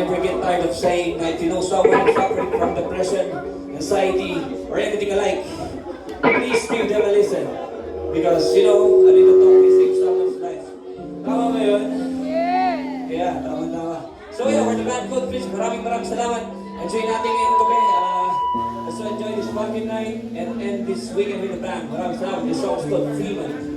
never get tired of saying that if you know someone is suffering from depression, anxiety, or anything alike, please give them a listen. Because, you know, a little talk will save someone's life. Tama ba yun? Yeah, tama-tama. So yeah, we're the Band Code Prince. Maraming salamat. Enjoy natin ngayong gabi. Let's enjoy this fucking night and end this weekend with the band. Maraming salamat. This song's called Freeman.